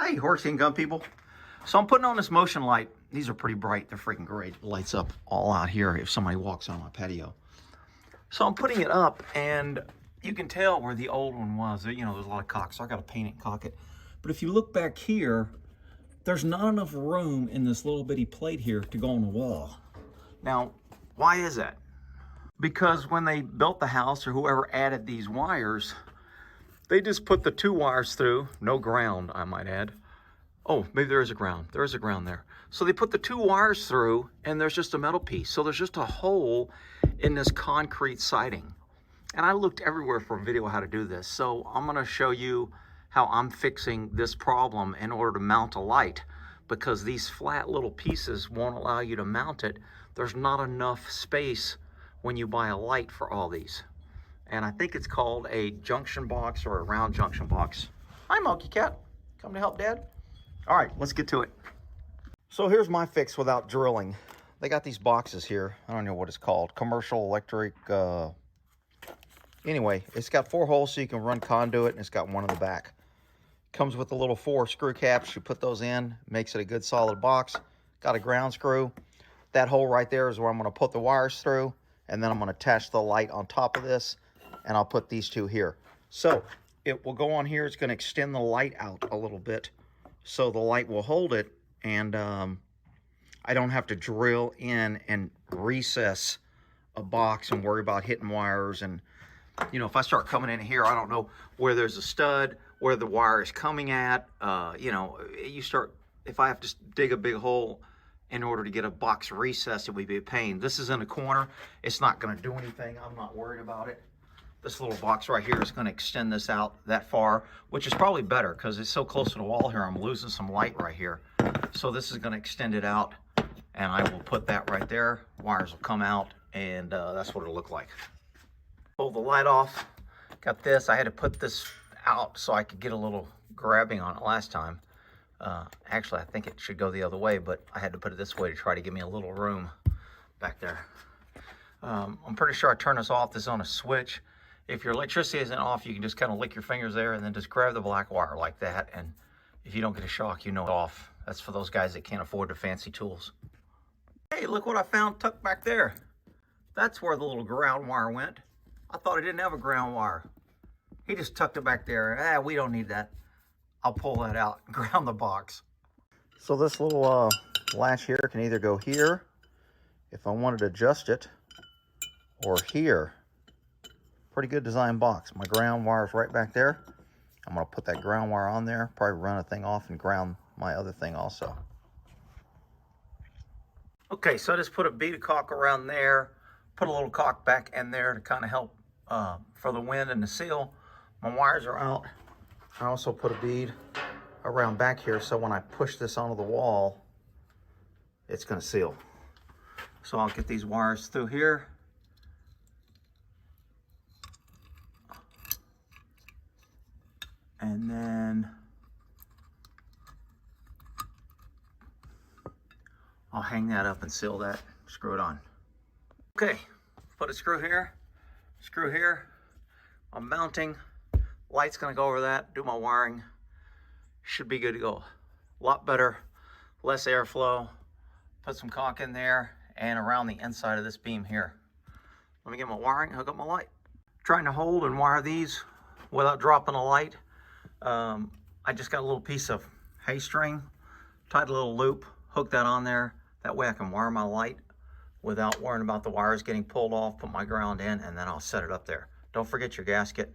Hey, horse and gun people. So I'm putting on this motion light. These are pretty bright. They're freaking great. It lights up all out here if somebody walks on my patio. So I'm putting it up, and you can tell where the old one was. You know, there's a lot of caulk, so I got to paint it and caulk it. But if you look back here, there's not enough room in this little bitty plate here to go on the wall. Now, why is that? Because when they built the house, or whoever added these wires, they just put the 2 wires through, no ground, I might add. Oh, maybe there is a ground. There is a ground there. So they put the 2 wires through, and there's just a metal piece. So there's just a hole in this concrete siding. And I looked everywhere for a video how to do this. So I'm gonna show you how I'm fixing this problem in order to mount a light, because these flat little pieces won't allow you to mount it. There's not enough space when you buy a light for all these. And I think it's called a junction box or a round junction box. Hi, Monkey Cat. Come to help Dad? All right, let's get to it. So here's my fix without drilling. They got these boxes here. I don't know what it's called. Commercial electric. Anyway, it's got 4 holes so you can run conduit, and it's got 1 in the back. Comes with the little 4 screw caps. You put those in, makes it a good solid box. Got a ground screw. That hole right there is where I'm going to put the wires through, and then I'm going to attach the light on top of this, and I'll put these 2 here. So it will go on here. It's going to extend the light out a little bit, so the light will hold it, and I don't have to drill in and recess a box and worry about hitting wires. And you know, if I start coming in here, I don't know where there's a stud, where the wire is coming at. You know, if I have to dig a big hole in order to get a box recessed, it would be a pain. This is in a corner. It's not going to do anything. I'm not worried about it. This little box right here is going to extend this out that far, which is probably better because it's so close to the wall here. I'm losing some light right here. So this is going to extend it out, and I will put that right there. Wires will come out, and that's what it'll look like. Pull the light off. Got this. I had to put this out so I could get a little grabbing on it last time. Actually, I think it should go the other way, but I had to put it this way to try to give me a little room back there. I'm pretty sure I turned this off. This is on a switch. If your electricity isn't off, you can just kind of lick your fingers there and then just grab the black wire like that. And if you don't get a shock, you know it's off. That's for those guys that can't afford the fancy tools. Hey, look what I found tucked back there. That's where the little ground wire went. I thought I didn't have a ground wire. He just tucked it back there. We don't need that. I'll pull that out and ground the box. So this little latch here can either go here if I wanted to adjust it, or here. Pretty good design box. My ground wire is right back there. I'm going to put that ground wire on there, probably run a thing off and ground my other thing also. Okay, so I just put a bead of caulk around there, put a little caulk back in there to kind of help for the wind and the seal. My wires are out. I also put a bead around back here so when I push this onto the wall, it's going to seal. So I'll get these wires through here. And then I'll hang that up and seal that, screw it on. Okay, put a screw here, screw here. I'm mounting. Light's gonna go over that, do my wiring. Should be good to go. A lot better, less airflow. Put some caulk in there and around the inside of this beam here. Let me get my wiring, hook up my light. Trying to hold and wire these without dropping a light. I just got a little piece of hay string, tied a little loop, hooked that on there. That way I can wire my light without worrying about the wires getting pulled off, put my ground in, and then I'll set it up there. Don't forget your gasket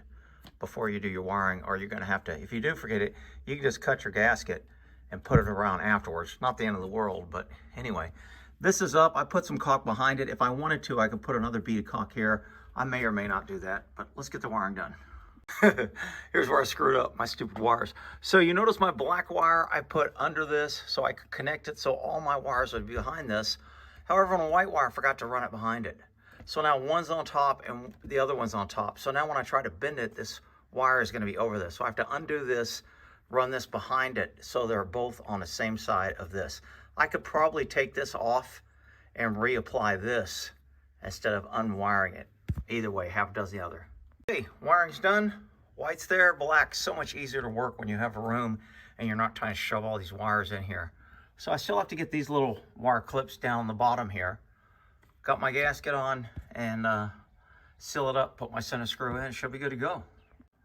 before you do your wiring, or you're gonna have to, if you do forget it, you can just cut your gasket and put it around afterwards. Not the end of the world, but anyway. This is up. I put some caulk behind it. If I wanted to, I could put another bead of caulk here. I may or may not do that, but let's get the wiring done. Here's where I screwed up, my stupid wires. So you notice my black wire I put under this so I could connect it so all my wires would be behind this. However, on a white wire, I forgot to run it behind it. So now one's on top and the other one's on top. So now when I try to bend it, this wire is going to be over this. So I have to undo this, run this behind it so they're both on the same side of this. I could probably take this off and reapply this instead of unwiring it. Either way, half does the other. Okay, wiring's done. White's there, black's so much easier to work when you have a room and you're not trying to shove all these wires in here. So I still have to get these little wire clips down the bottom here. Got my gasket on and seal it up, put my center screw in, should be good to go.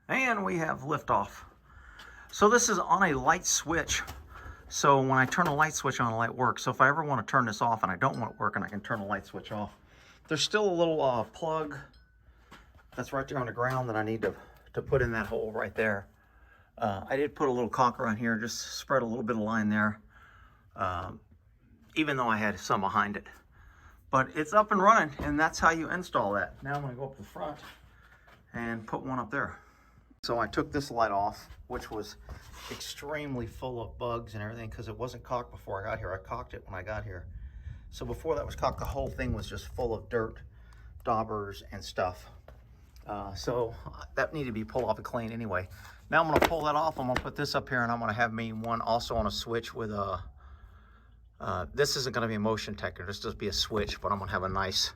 And we have liftoff. So this is on a light switch. So when I turn a light switch on, the light works. So if I ever want to turn this off and I don't want it working, I can turn the light switch off. There's still a little plug that's right there on the ground that I need to put in that hole right there. I did put a little caulk around here, just spread a little bit of line there, even though I had some behind it. But it's up and running, and that's how you install that. Now I'm going to go up the front and put one up there. So I took this light off, which was extremely full of bugs and everything because it wasn't caulked before I got here. I caulked it when I got here. So before that was caulked, the whole thing was just full of dirt, daubers, and stuff. So that needed to be pulled off and cleaned anyway. Now I'm going to pull that off. I'm going to put this up here, and I'm going to have me one also on a switch with a, this isn't going to be a motion detector. This just be a switch, but I'm going to have a nice,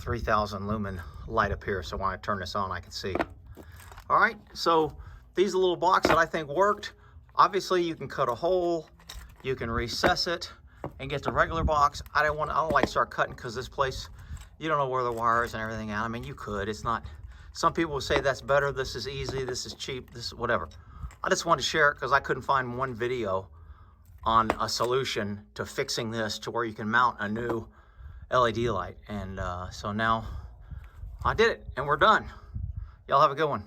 3,000 lumen light up here. So when I turn this on, I can see. All right, so these are little blocks that I think worked. Obviously, you can cut a hole, you can recess it, and get the regular box. I don't like to start cutting because this place, you don't know where the wires and everything are. I mean, you could. It's not. Some people will say that's better. This is easy. This is cheap. This is whatever. I just wanted to share it because I couldn't find one video on a solution to fixing this to where you can mount a new LED light. And so now I did it, and we're done. Y'all have a good one.